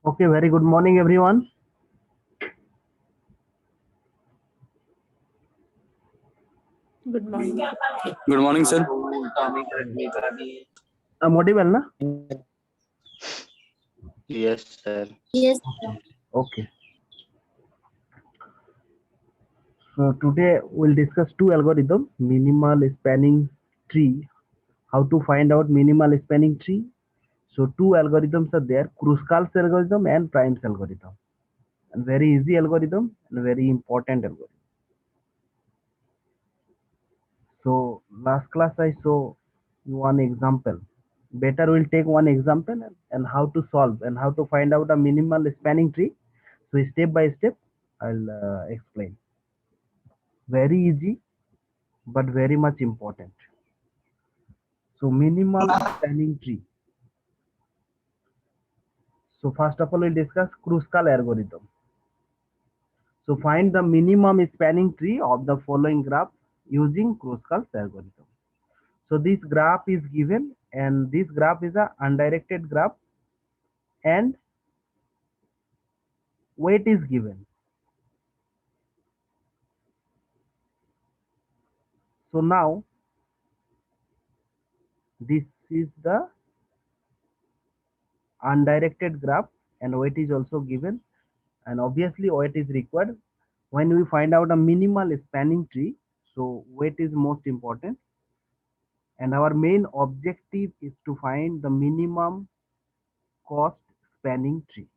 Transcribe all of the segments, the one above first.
Okay, very good morning, everyone. Good morning. Good morning, sir. I'm audible, na? Yes, sir. Yes. Okay. So today we'll discuss two algorithms: minimal spanning tree. How to find out minimal spanning tree? So two algorithms are there: Kruskal's algorithm and Prim's algorithm. And very easy algorithm and very important algorithm. So last class I saw one example. Better we'll take one example and how to solve and how to find out a minimal spanning tree. So step by step I'll explain. Very easy but very much important. So minimal spanning tree. So first of all we'll discuss Kruskal algorithm. So find the minimum spanning tree of the following graph using Kruskal's algorithm. So this graph is given and this graph is a undirected graph and weight is given. So now this is the undirected graph and weight is also given, and obviously weight is required when we find out a minimal spanning tree. So weight is most important and our main objective is to find the minimum cost spanning tree.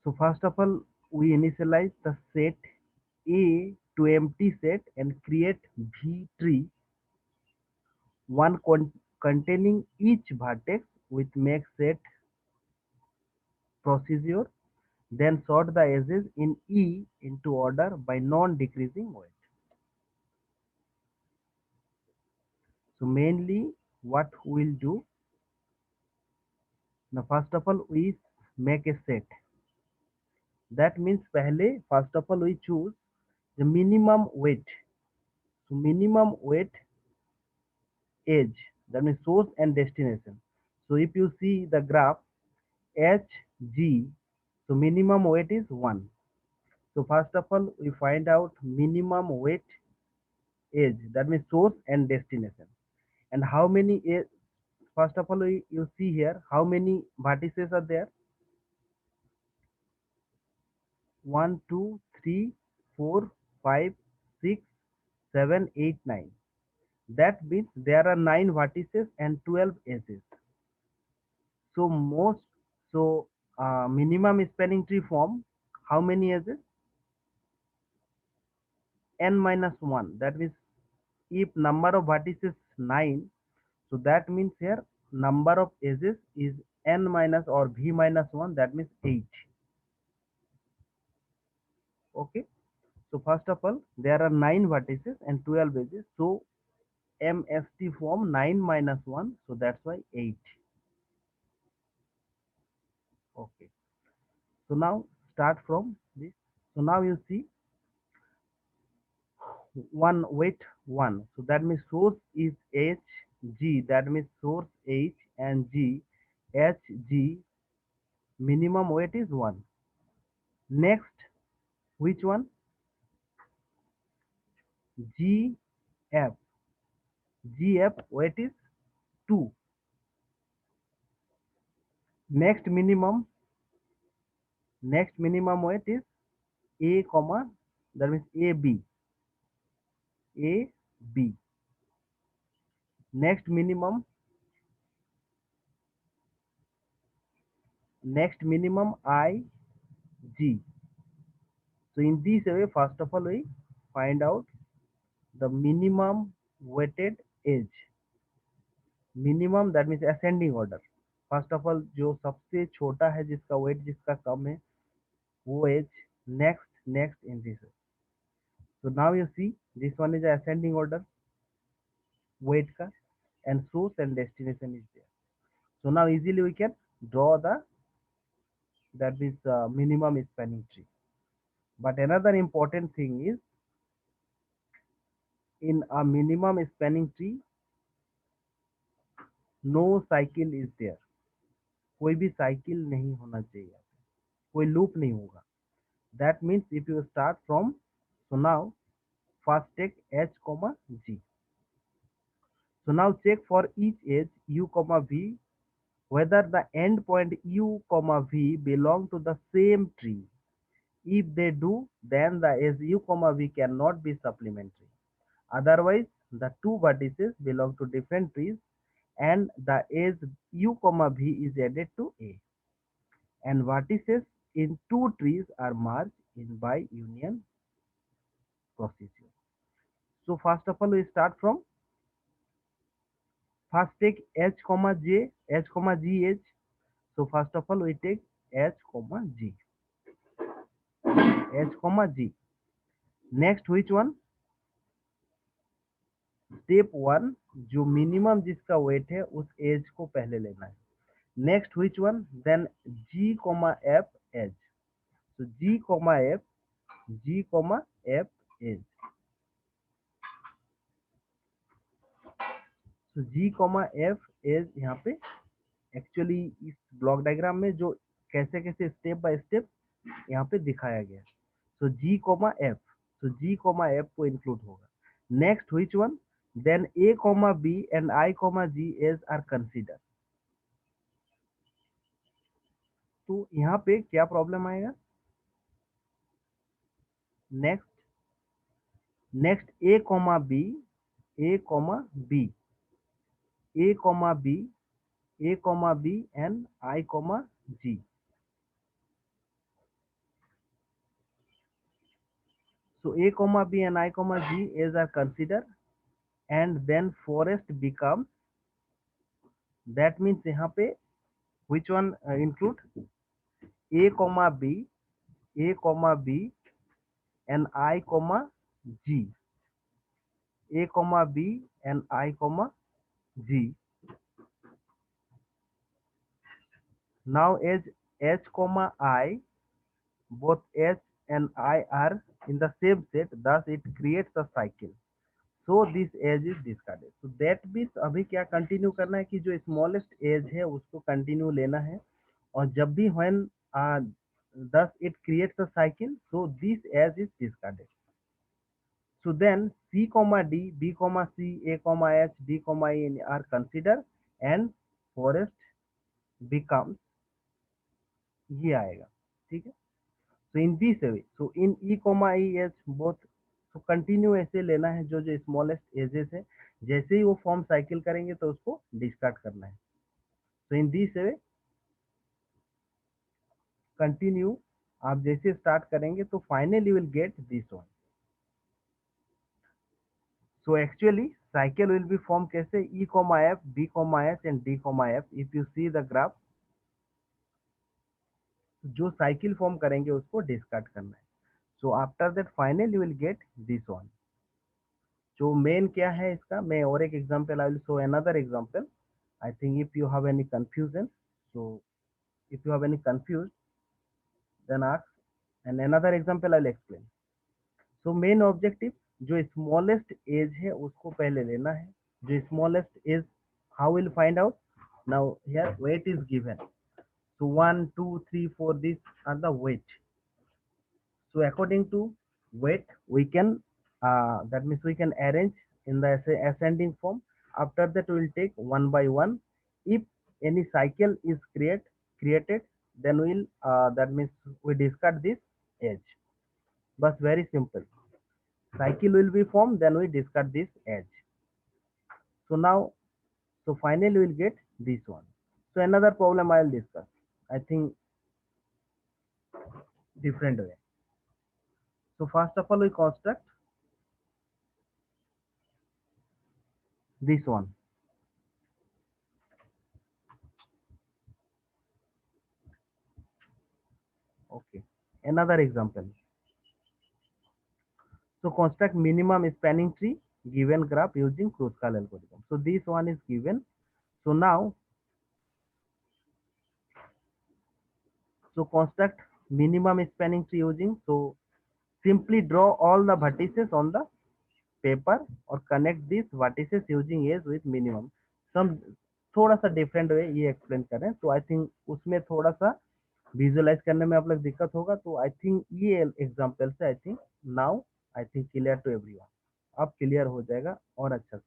So first of all we initialize the set A to empty set and create V tree, one containing each vertex with make set procedure, then sort the edges in E into order by non-decreasing weight. So mainly what we'll do, Now first of all we make a set. That means पहले first of all we choose the minimum weight. So minimum weight edge, that means source and destination. So if you see the graph HG, so minimum weight is 1. So first of all we find out minimum weight edge, that means source and destination. And how many first of all you see here how many vertices are there. 1 2 3 4 5 6 7 8 9. That means there are 9 vertices and 12 edges. So most, so minimum spanning tree form how many edges? N minus 1. That means if number of vertices 9, so that means here number of edges is n minus or v minus 1, that means 8. Okay. So first of all there are 9 vertices and 12 edges. So MST form 9 minus 1, so that's why 8. Okay. So now start from this. So now you see one weight 1. So that means source is H G, that means source H and G, H G, minimum weight is 1. Next, which one? G F. G F weight is 2. Next minimum weight is A comma, that means A B. A B. Next minimum I G. So in this way, first of all, we find out the minimum weighted edge. Minimum that means ascending order. First of all जो सबसे छोटा है जिसका wait जिसका कम है वो edge next next in this. So now you see this one is ascending order weight का and source and destination is there. So now easily we can draw the that is minimum spanning tree. But another important thing is in a minimum spanning tree no cycle is there. कोई भी cycle नहीं होना चाहिए, कोई loop नहीं होगा. That means if you start from, so now first take h comma g. So now check for each edge u comma v whether the end point u comma v belong to the same tree. If they do, then the edge u comma v cannot be supplementary. Otherwise the two vertices belong to different trees and the edge u comma v is added to a, and vertices in two trees are merged in by union procedure. So first of all we start from, first take h comma j, h comma g h. So first of all we take h comma g, h comma g. Next which one? Step one, जो minimum जिसका wait है उस as को पहले लेना है. Next which one? Then g comma f edge. So g comma f, g comma f edge. So g comma f edge यहाँ पे एक्चुअली इस ब्लॉक डायग्राम में जो कैसे कैसे स्टेप बाय स्टेप यहाँ पे दिखाया गया. So G comma F, so G comma F को इंक्लूड होगा. Next which one? Then A comma B and I comma G edge are consider. तो यहाँ पे क्या प्रॉब्लम आएगा? Next A comma B, A comma B, A comma B, A comma B and I comma G. So A comma B and I comma G as are considered, and then forest becomes, that means यहाँ पे which one include? A comma B, A comma B and I comma G, A comma B and I comma G. now as h comma I, both h and I are in the same set, thus it creates a cycle. So this edge is discarded. So that means अभी क्या continue करना है कि जो smallest edge है उसको continue लेना है, और जब भी when thus it creates a cycle, so this edge is discarded. So then C comma D, B comma C, A comma H, D comma E are considered and forest becomes, ये आएगा. ठीक है. So in this way, so in E comma E H both, तो continue ऐसे लेना है, जो जो स्मॉलेस्ट एजेस है जैसे ही वो फॉर्म साइकिल करेंगे तो उसको डिस्कार्ड करना है. तो इन दिस वे कंटिन्यू आप जैसे स्टार्ट करेंगे तो finally will get this one. So actually cycle will be form कैसे, E comma F, B comma H and D comma F. If you see the graph, जो cycle form करेंगे उसको discard करना है. So after that final you will get this one. जो main क्या है इसका, मैं और एक example I will show another example. I think if you have any confusion, so if you have any confuse then ask and another example I will explain. So main objective, जो smallest edge है उसको पहले लेना है. जो smallest edge, how will find out, now here weight is given. So 1, 2, 3, 4, these are the weight. So according to weight, we can, that means we can arrange in the ascending form. After that, we will take one by one. If any cycle is created, then we'll, that means we discard this edge. But very simple. Cycle will be formed, then we discard this edge. So now, so finally we'll get this one. So another problem I will discuss. I think different way. So first of all, we construct this one. Okay. Another example. So construct minimum spanning tree given graph using Kruskal algorithm. So this one is given. So now, so construct minimum spanning tree using. So simply draw all the vertices on the paper or connect these vertices using edge with minimum. Some थोड़ा सा different way ये explain करें, तो I think उसमें थोड़ा सा visualise करने में आप लोग दिक्कत होगा. तो आई थिंक ये एग्जांपल से I think now I think clear to everyone. अब क्लियर हो जाएगा और अच्छा से.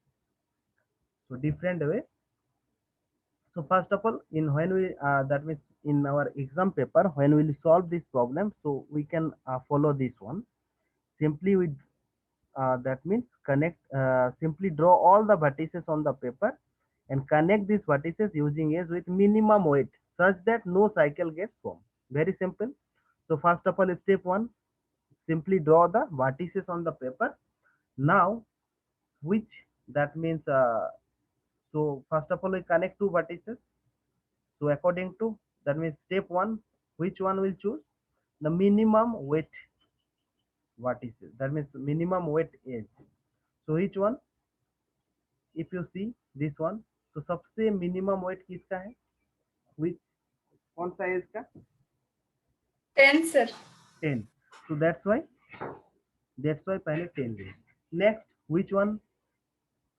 So different way. So first of all, in when we that means in our exam paper, when we will solve this problem, so we can follow this one. Simply we that means connect, simply draw all the vertices on the paper and connect these vertices using edge with minimum weight such that no cycle gets formed. Very simple. So first of all, step one, simply draw the vertices on the paper. Now, which that means so first of all, we connect two vertices. So according to, that means step one, which one will choose? The minimum weight vertices. That means minimum weight edge. So which one? If you see this one, तो सबसे minimum weight किसका है? Which, कौन सा edge का? 10 sir. 10. So that's why पहले 10 ले. Next, which one?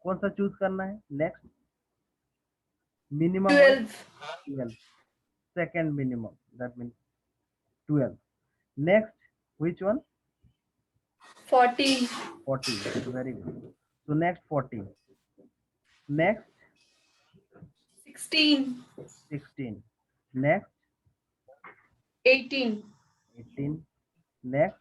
कौन सा choose करना है? Next, minimum weight 12. Second minimum, that means 12. Next, which one? 14. 14. Very good. So next 14. Next 16. 16. Next 18. 18. Next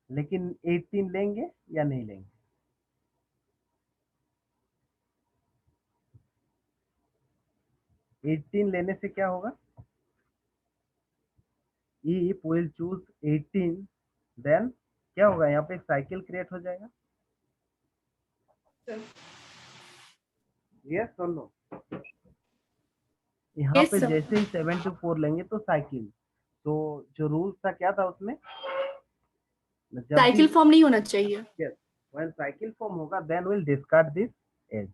लेकिन 18 लेंगे या नहीं लेंगे? 18 लेने से क्या होगा? If we will choose 18, then क्या होगा? यहाँ पे एक साइकिल क्रिएट हो जाएगा. Sir. यस और नो? यहाँ Yes, पे sir. जैसे ही 7 to 4 लेंगे तो साइकिल. तो जो रूल था क्या था उसमें? साइकिल फॉर्म नहीं होना चाहिए. Yes, when cycle form होगा then we'll discard this as,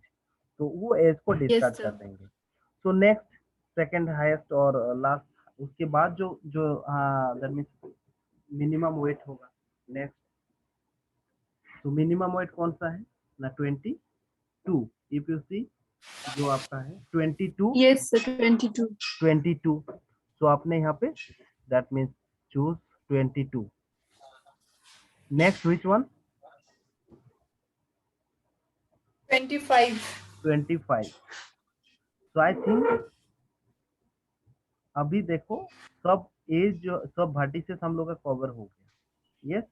तो वो एज को Yes, डिस्कार्ड कर sir. देंगे। सो नेक्स्ट सेकंड हाईएस्ट और लास्ट, उसके बाद जो जो दैट मीन्स मिनिमम वेट होगा नेक्स्ट। तो मिनिमम वेट कौन सा है ना, 22। इफ यू सी जो आपका है 22, Yes, sir. 22. 22, तो आपने यहाँ पे that means choose 22। Next which one, 25. 25। So I think अभी देखो सब एज जो सब वर्टिसेस हम लोग का कवर हो गया। यस,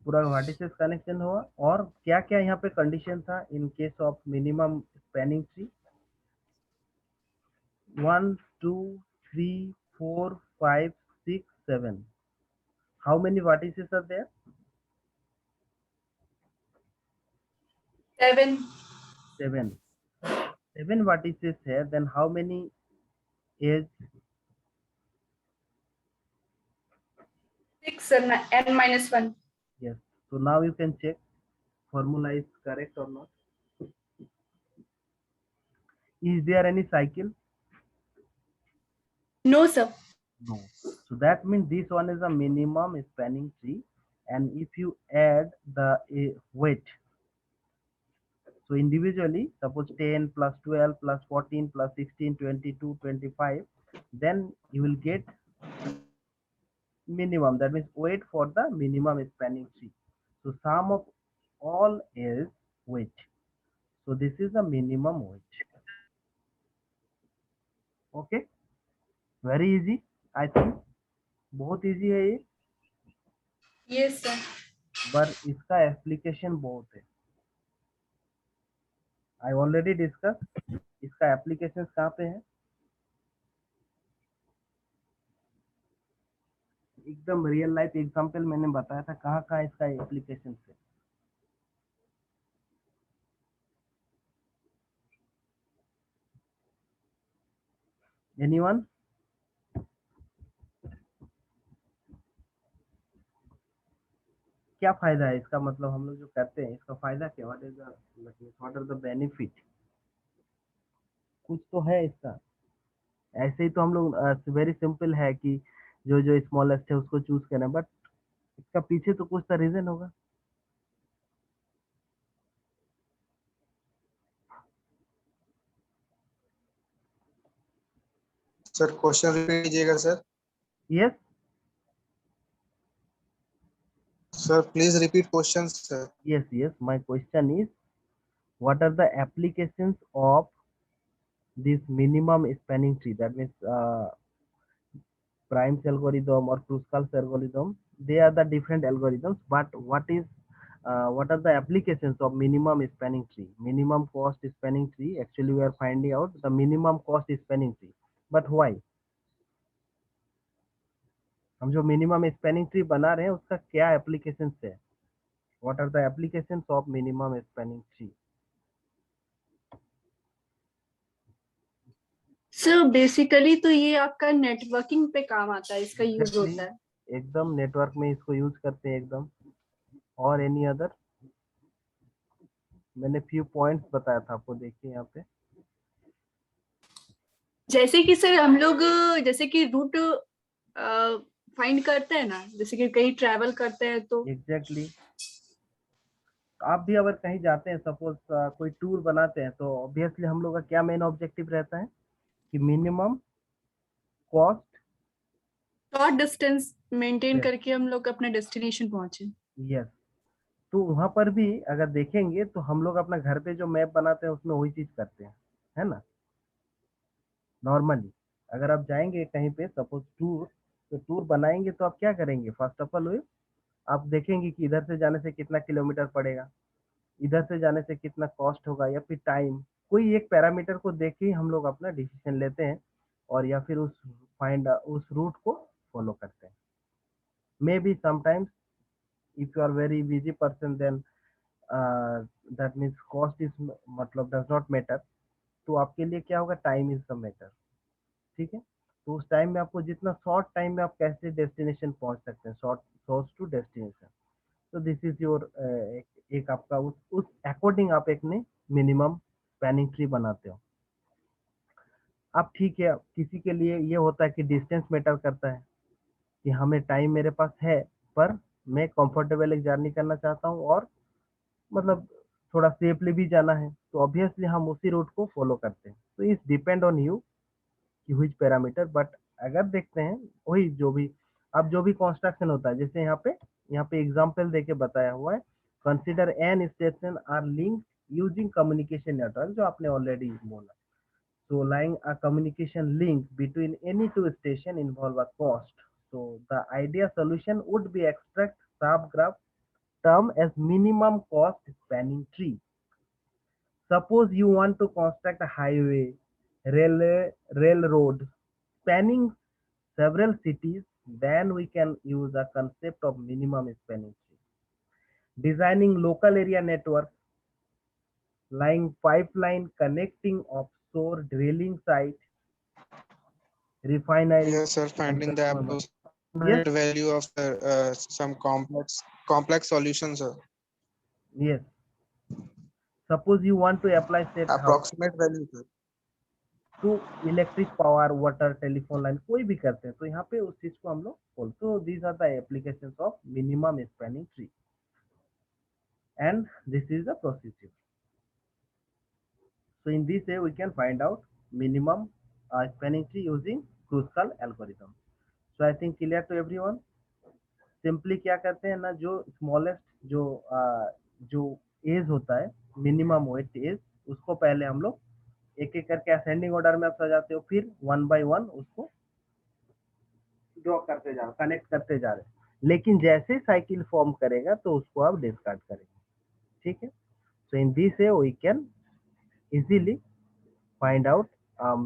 पूरा वर्टिसेस कनेक्शन हुआ। और क्या क्या यहाँ पे कंडीशन था in case of minimum spanning tree, 1 2 3 4 5 6 7, how many vertices are there? 7. 7, 7 vertices here, then how many is? 6, sir. N minus 1. Yes, so now you can check formula is correct or not. Is there any cycle? No, sir. No. So that means this one is a minimum spanning tree, and if you add the weight, so individually suppose 10 plus 12 plus 14 plus 16 22 25, then you will get minimum, that means weight for the minimum spanning tree. So sum of all is weight. So this is the minimum weight. Okay, very easy I think, बहुत easy है ये, Yes, sir. पर इसका application बहुत है। I already discuss इसका application कहाँ पे है, एकदम रियल लाइफ एग्जांपल मैंने बताया था कहाँ कहाँ इसका एप्लीकेशन है। एनीवन? क्या फायदा है इसका, मतलब हम लोग जो करते हैं इसका फायदा क्या, व्हाट आर द बेनिफिट, कुछ तो है इसका। ऐसे ही तो हम लोग वेरी सिंपल है कि जो जो स्मॉलेस्ट है उसको चूज करें, बट इसका पीछे तो कुछ तो रीजन होगा। सर क्वेश्चन रिपीट कीजिएगा sir. Yes, sir please repeat question sir. yes, my question is, what are the applications of this minimum spanning tree, that means Prime's algorithm or Kruskal's algorithm, they are the different algorithms, but what are the applications of minimum spanning tree, minimum cost spanning tree? Actually we are finding out the minimum cost spanning tree, but why हम जो minimum spanning tree बना रहे हैं उसका क्या application है, what are the applications of minimum spanning tree? Sir basically तो ये आपका नेटवर्किंग पे काम आता है, इसका यूज एग्जैक्टली, होता है। एकदम नेटवर्क में इसको यूज करते हैं एकदम। और एनी अदर, मैंने फ्यू पॉइंट्स बताया था आपको, देखिए यहाँ पे। जैसे कि सर हम लोग जैसे कि रूट फाइंड करते हैं ना, जैसे कि कहीं ट्रैवल करते हैं तो। एग्जैक्टली, आप भी अगर कहीं जाते हैं, सपोज कोई टूर बनाते हैं, तो ऑब्वियसली हम लोग का क्या मेन ऑब्जेक्टिव रहता है कि minimum cost. Short distance maintain करके हम लोग अपने डेस्टिनेशन पहुंचे। यस, तो वहां पर भी अगर देखेंगे तो हम लोग अपना घर पे जो मैप बनाते हैं उसमें वही चीज करते हैं, है ना। नॉर्मली अगर आप जाएंगे कहीं पे सपोज टूर, तो टूर बनाएंगे तो आप क्या करेंगे, फर्स्ट ऑफ ऑल आप देखेंगे कि इधर से जाने से कितना किलोमीटर पड़ेगा, इधर से जाने से कितना कॉस्ट होगा, या फिर टाइम, कोई एक पैरामीटर को देख के ही हम लोग अपना डिसीजन लेते हैं, और या फिर उस रूट को फॉलो करते हैं। May be sometimes if you are very busy person, then that means cost is मतलब डज नॉट मैटर, तो आपके लिए क्या होगा, टाइम इज द मैटर। ठीक है, तो उस टाइम में आपको जितना शॉर्ट टाइम में आप कैसे डेस्टिनेशन पहुंच सकते हैं, शॉर्ट सोर्स टू डेस्टिनेशन, तो दिस इज योर एक आपका उस अकॉर्डिंग आप एक ने मिनिमम स्पैनिंग ट्री बनाते हो। अब ठीक है, किसी के लिए ये होता है कि डिस्टेंस मैटर करता है कि हमें टाइम मेरे पास है, पर मैं कंफर्टेबल एक जर्नी करना चाहता हूँ और मतलब थोड़ा सेफली भी जाना है, तो ऑब्वियसली हम उसी रूट को फॉलो करते हैं। तो इस डिपेंड ऑन यू कि व्हिच पैरामीटर। बट अगर देखते हैं वही जो भी अब जो भी कंस्ट्रक्शन होता है, जैसे यहाँ पे एग्जांपल देके बताया हुआ है, consider n station are link using communication network, जो आपने ऑलरेडी बोला। So laying a communication link between any two stations involve a cost. So the idea solution would be extract subgraph term as minimum cost spanning tree. Suppose you want to construct a highway, railroad spanning several cities, then we can use a concept of minimum spanning tree. Designing local area network, laying pipeline connecting offshore drilling site, refinery, Yes, sir. and Finding the transformer. Yes, approximate value of some complex solution, sir. yes. Suppose you want to apply set how Approximate value, sir. to electric power, water, telephone line, कोई भी करते हैं तो यहाँ पे उस चीज को हम लोग बोलते। तो these are the applications of minimum spanning tree and this is the procedure. So in this way we can find out minimum spanning tree using Kruskal algorithm. So I think clear to everyone. Simply क्या करते हैं ना, जो smallest जो as होता है, minimum weight as, उसको पहले हम लोग एक एक करके असेंडिंग ऑर्डर में आप सजाते हो, फिर वन बाय वन उसको ड्रॉ करते जा रहे, कनेक्ट करते जा रहे। लेकिन जैसे साइकिल फॉर्म करेगा तो उसको आप डिस्कार्ड करेंगे। ठीक है। So in this way we can easily find out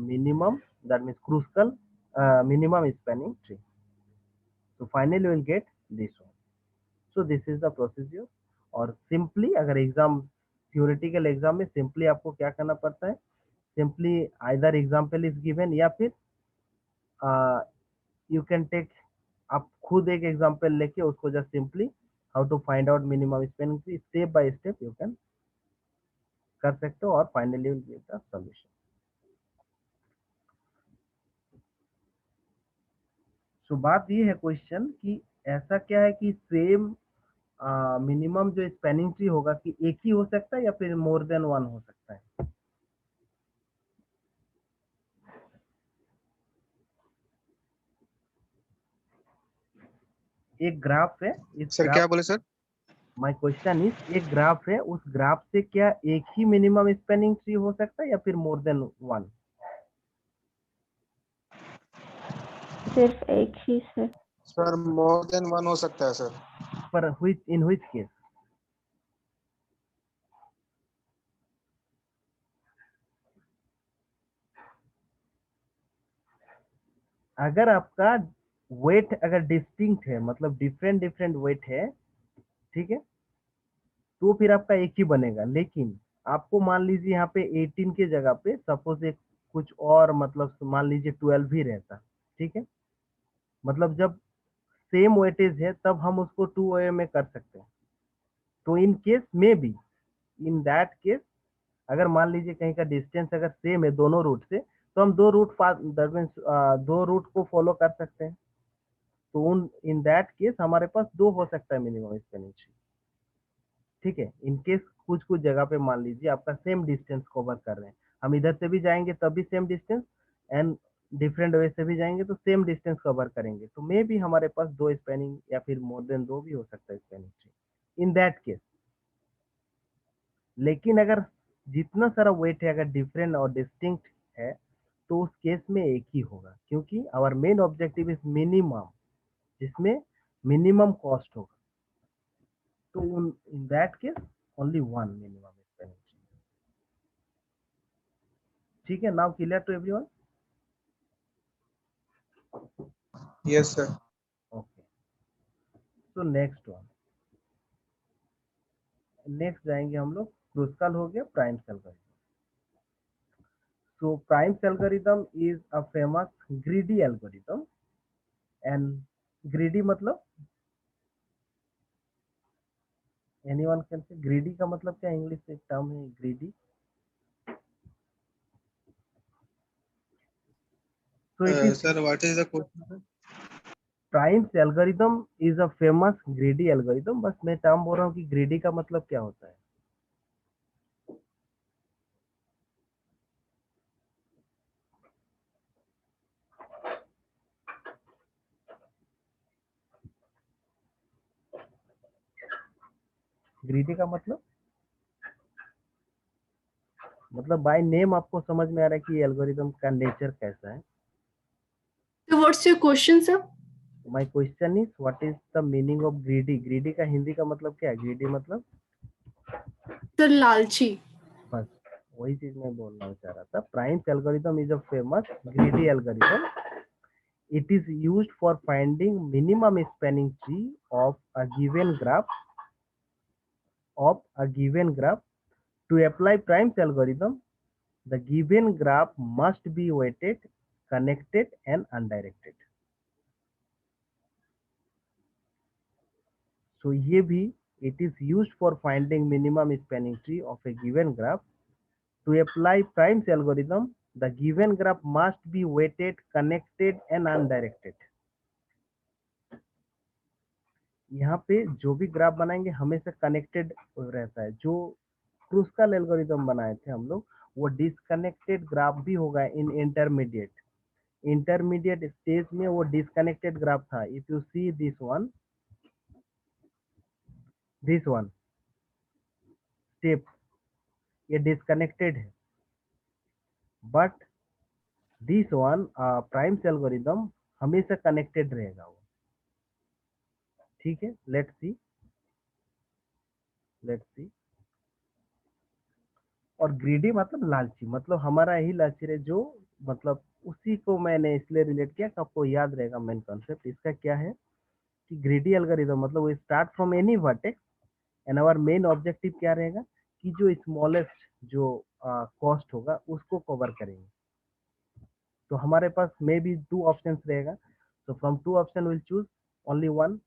minimum, that means Kruskal minimum spanning tree. So finally we'll get this one. So this is the procedure। और सिंपली अगर exam theoretical exam में simply आपको क्या करना पड़ता है, simply either example is given या फिर यू कैन टेक, आप खुद एक एग्जाम्पल लेके उसको just simply how to find out minimum spanning tree, step by step you can कर सकते हो और finally will get the solution. So बात ये है क्वेश्चन कि ऐसा क्या है कि सेम मिनिमम जो स्पेनिंग ट्री होगा कि एक ही हो सकता है या फिर मोर देन वन हो सकता है। एक ग्राफ है, इस सर ग्राफ, क्या बोले सर? माय क्वेश्चन इज, एक ग्राफ है, उस ग्राफ से क्या एक ही मिनिमम स्पेनिंग ट्री हो सकता है या फिर मोर देन वन? सिर्फ एक ही sir. Sir more than one हो सकता है सर। पर इन व्हिच केस? अगर आपका वेट अगर डिस्टिंक्ट है, मतलब डिफरेंट डिफरेंट वेट है, ठीक है, तो फिर आपका एक ही बनेगा। लेकिन आपको मान लीजिए यहाँ पे 18 के जगह पे सपोज एक कुछ और, मतलब मान लीजिए 12 भी रहता, ठीक है, मतलब जब सेम वेटेज है तब हम उसको 2 वे में कर सकते हैं। तो इन केस में भी, इन दैट केस, अगर मान लीजिए कहीं का डिस्टेंस अगर सेम है दोनों रूट से, तो हम दैट मीन्स दो रूट को फॉलो कर सकते हैं। तो उन इन दैट केस हमारे पास दो हो सकता है मिनिमम स्पेनिंग ट्री। ठीक है। इन केस कुछ कुछ जगह पे मान लीजिए आपका सेम डिस्टेंस कवर कर रहे हैं, हम इधर से भी जाएंगे तब भी same distance, and different way से भी जाएंगे तो सेम डिस्टेंस कवर करेंगे, तो मे भी हमारे पास दो स्पेनिंग या फिर मोर देन दो भी हो सकता है spanning tree in that case. लेकिन अगर जितना सारा वेट है अगर डिफरेंट और डिस्टिंक्ट है तो उस केस में एक ही होगा, क्योंकि our main objective is minimum, जिसमें मिनिमम कॉस्ट होगा। तो in that case only one minimum spanning tree. ठीक है। Now clear to everyone? Yes sir. Okay. तो नेक्स्ट वन, नेक्स्ट जाएंगे हम लोग, क्रुस्कल हो गया, Prim's algorithm. So Prim's algorithm is a famous greedy algorithm, and greedy मतलब anyone can say greedy का मतलब क्या? इंग्लिश से एक टर्म है greedy. So it is Sir, what is the question? Prime's algorithm is a famous greedy algorithm. बस मैं term बोल रहा हूँ कि greedy का मतलब क्या होता है. greedy का मतलब बाय नेम आपको समझ में आ रहा है कि एल्गोरिदम का नेचर कैसा है. So what's your question, sir? My question is what is the meaning of greedy. Greedy का हिंदी का मतलब क्या है? ग्रीडी मतलब Sir, लालची. बस वही चीज मैं बोलना चाह रहा था. Primes algorithm is a famous greedy algorithm. It is used for finding minimum spanning tree of a given graph. To apply Prime's algorithm, the given graph must be weighted, connected, and undirected. So ये भी it is used for finding minimum spanning tree of a given graph. To apply Prime's algorithm, the given graph must be weighted, connected, and undirected. यहाँ पे जो भी graph बनाएंगे हमेशा connected रहता है. जो क्रूस्कल एल्गोरिदम बनाए थे हम लोग वो डिसकनेक्टेड ग्राफ भी होगा इन इंटरमीडिएट स्टेज में वो डिसकनेक्टेड ग्राफ था. If you see this one step ये डिसकनेक्टेड है. But this one primes algorithm हमेशा कनेक्टेड रहेगा वो. ठीक है. Let's see. और ग्रीडी मतलब लालची. मतलब हमारा यही लालची है जो मतलब उसी को मैंने इसलिए रिलेट किया कि आपको याद रहेगा मेन कॉन्सेप्ट. इसका क्या है कि ग्रीडी एल्गोरिदम मतलब वो start from any vertex and our main objective क्या रहेगा कि जो स्मॉलेस्ट जो कॉस्ट होगा उसको कवर करेंगे. तो हमारे पास मे बी 2 ऑप्शंस रहेगा. so from 2 option we'll choose only one.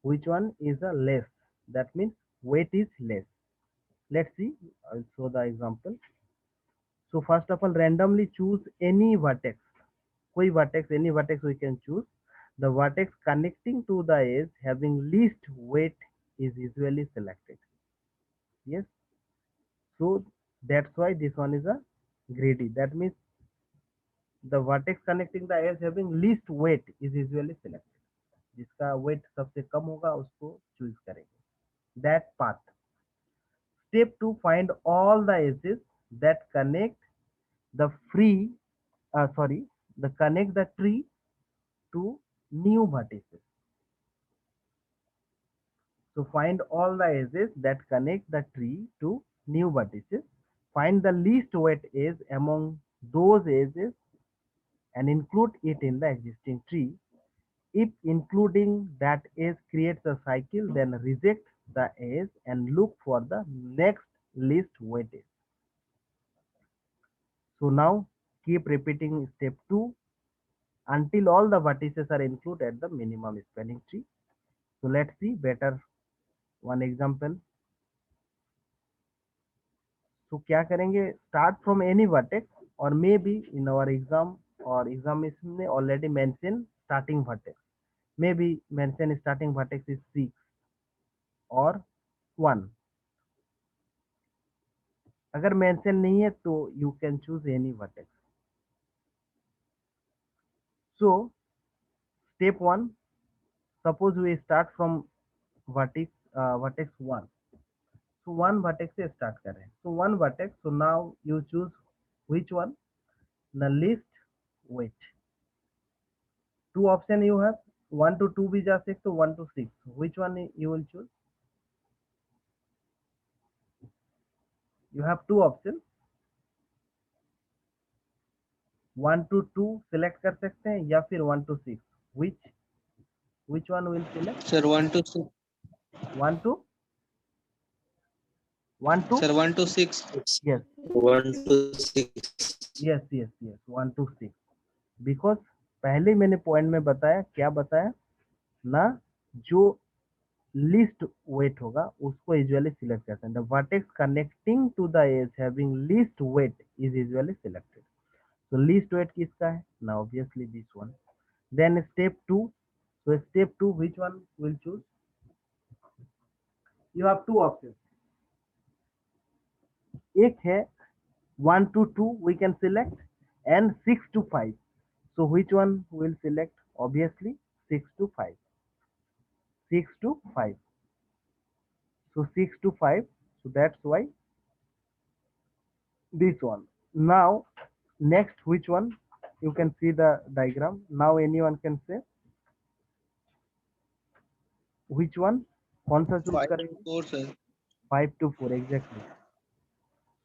Which one is the less? That means weight is less. Let's see. I'll show the example. So first of all, randomly choose any vertex. कोई vertex, any vertex we can choose. The vertex connecting to the edge having least weight is usually selected. Yes. So that's why this one is a greedy. That means the vertex connecting the edge having least weight is usually selected. जिसका weight सबसे कम होगा उसको choose करेंगे. That path. Step 2, find all the edges that connect the connect the tree to new vertices. So find all the edges that connect the tree to new vertices. Find the least weight edge among those edges and include it in the existing tree. If including that edge creates a cycle, then reject the edge and look for the next least weight edge. So now keep repeating step 2 until all the vertices are included at the minimum spanning tree. So let's see better one example. So क्या करेंगे? Start from any vertex or maybe in our exam or examination में already mention starting vertex. Maybe mention starting vertex is 6 or 1. अगर mention नहीं है तो you can choose any vertex. So step 1, suppose we start from vertex 1. So one vertex से start कर रहे हैं. So one vertex. So now you choose which one? The least weight. 2 option you have. 1 to 2 भी जा सकते हो, 1 to 6. Which one you will choose? You have 2 options. 1 to 2 select कर सकते हैं या फिर 1 to 6. Which one will select? Sir, 1 to 6. 1 to 1 to Sir, 1 to 6. yes 1 to 6. yes 1 to 6. Because पहले मैंने पॉइंट में बताया क्या बताया ना, जो लीस्ट वेट होगा उसको यूजुअली सिलेक्ट करते हैं. The vertex connecting to the edge having least weight is usually selected. So least weight किसका है? Now obviously this one. Then step 2. So step 2 which one will choose? You have two options. एक है 1 to 2 we can select and 6 to 5. So which one will select? Obviously 6 to 5. 6 to 5. So 6 to 5. So that's why this one. Now next which one? You can see the diagram. Now anyone can say which one? कौन सा choose 5 करेंगे? to 4, sir. 5 to 4 exactly.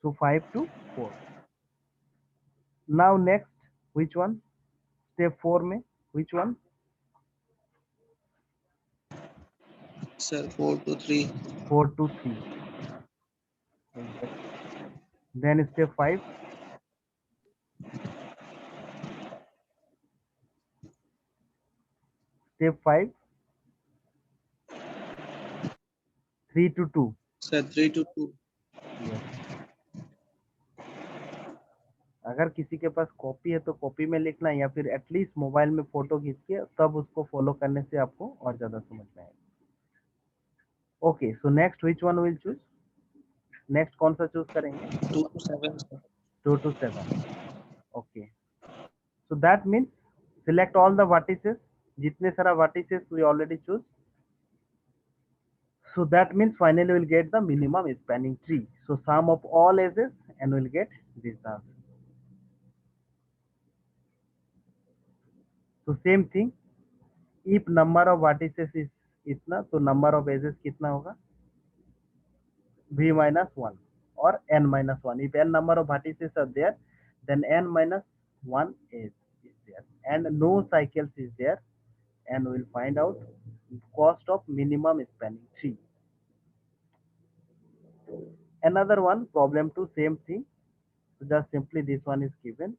So 5 to 4. Now next which one? Step 4 में which one? Sir, 4 to 3. 4 to 3. Exactly. Then step 5. Step 5. 3 to 2. Sir, 3 to 2. Yes. अगर किसी के पास copy है तो copy में लिखना या फिर एटलीस्ट मोबाइल में फोटो खींच के तब उसको फॉलो करने से आपको और ज्यादा समझ में आएगा. Okay so next which one will choose? Next कौन सा चूज करेंगे? 2 to 7, sir. 2 to 7. Okay. So that means select all the vertices. जितने सारा vertices we already choose. So that means finally we'll get the minimum spanning tree. So sum of all edges and we'll get this answer. So same thing. If number of vertices is इतना तो number of edges कितना होगा? V minus 1 or n minus 1. If n number of vertices are there, then n minus 1 edge is there and no cycles is there, and we'll find out cost of minimum spanning tree. Another one, problem 2, same thing. So just simply this one is given.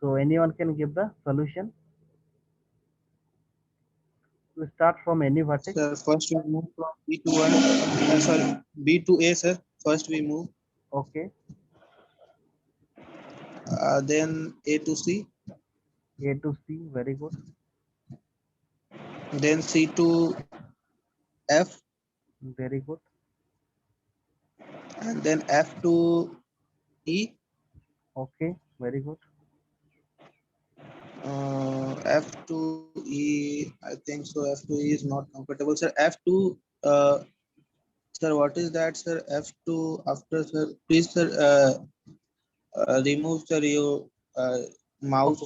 So anyone can give the solution. We start from any vertex. Sir, first we move from B to 1. Sorry, B to A, sir. First we move. Okay. Then A to C. A to C, very good. Then C to F. Very good. And then F to E. Okay, very good. F to E. I think so. F to E is not comfortable, sir. F to sir, what is that, sir? F to after, sir. Please, sir. Remove, sir, your mouse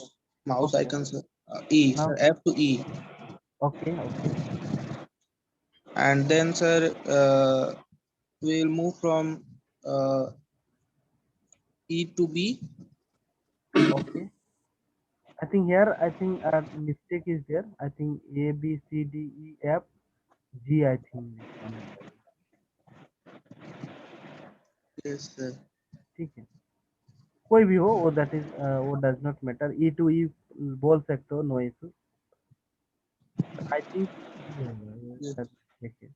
Okay. icon, sir. E, Now, sir. F to E. okay, okay. And then, sir, we will move from E to B. Okay. I think here, I think a mistake is there. I think A, B, C, D, E, F, G, I think this one is there. Yes, sir. ठीक है, कोई भी हो वो that is वो does not matter. E to E बोल सकते हो, no issue. I think that's okay.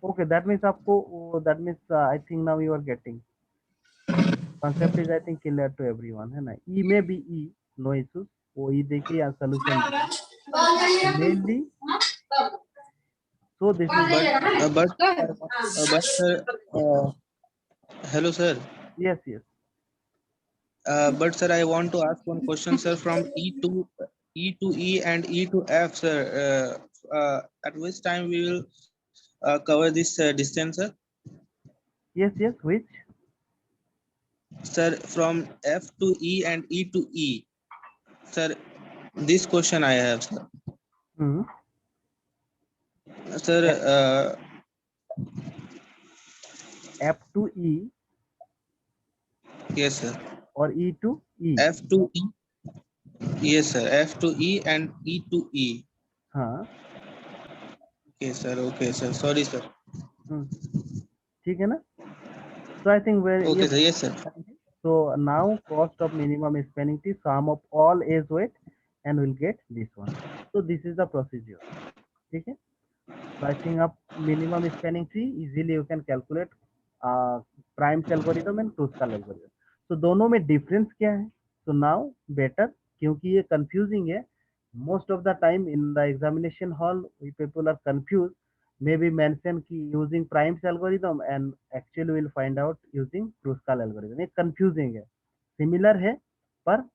Okay, that means आपको that means I think now you are getting. Concept is I think clear to everyone है ना. E में भी E, no issues. वो E देखिए या solution mainly. So this is But sir, hello, sir. yes, yes. But sir, I want to ask one question, sir. From E to E and E to F, sir. At which time we will cover this distance, sir? Yes, yes, which? Sir, from F to E and E to E, sir. This question I have, sir. Hmm. Sir, F to E yes, sir. or E to E? F to E. Yes, sir. F to E and E to E. हाँ. Okay, sir. Okay, sir. Sorry, sir. ठीक है ना? So I think where Okay, sir. Yes, sir. So now cost of minimum spanning tree, sum of all edge weight and we'll get this one. So this is the procedure. Okay, slicing up minimum spanning tree, easily you can calculate Prim's algorithm and Kruskal algorithm. So दोनों में difference क्या है? So now better, क्योंकि ये confusing है, most of the time in the examination hall people are confused, maybe mention कि using Prim's algorithm and actually will find out using Kruskal algorithm. ये confusing है, similar है पर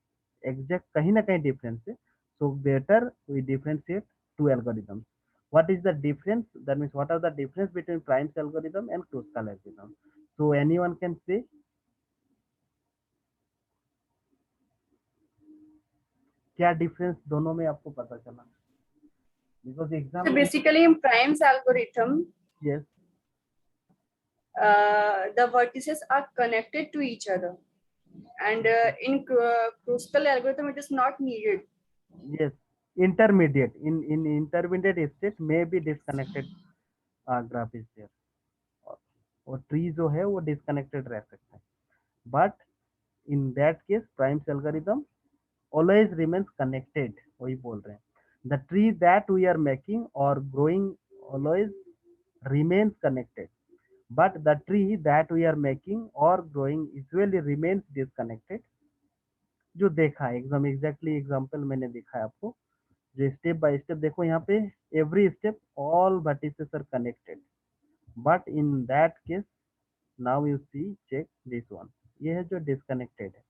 exact कहीं ना कहीं difference है. So better we differentiate two algorithms. What is the difference? That means what are the difference between Prim's algorithm and Kruskal algorithm? So anyone can say क्या difference दोनों में आपको पता चला? Because exam So basically in Prim's algorithm, yes, the vertices are connected to each other, and in Kruskal algorithm it is not needed. yes, intermediate in intermediate state may be disconnected graph is there और tree जो है वो disconnected रह सकता है, but in that case Prim's algorithm always remains connected. वही बोल रहे हैं, the tree that we are making or growing always remains connected, but the tree that we are making or growing usually remains disconnected. जो देखा है एकदम exactly example मैंने दिखाया आपको, जो स्टेप बाय स्टेप देखो यहाँ पे every step all vertices are connected, but in that case now you see check this one, ये है जो डिस्कनेक्टेड है.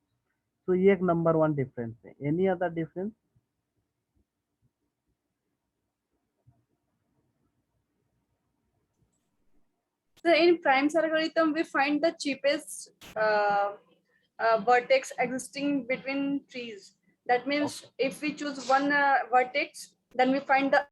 तो ये एक नंबर वन डिफरेंस है. Any other difference? So in Prim's algorithm, we find the cheapest vertex existing between trees. That means if we choose one vertex, then we find the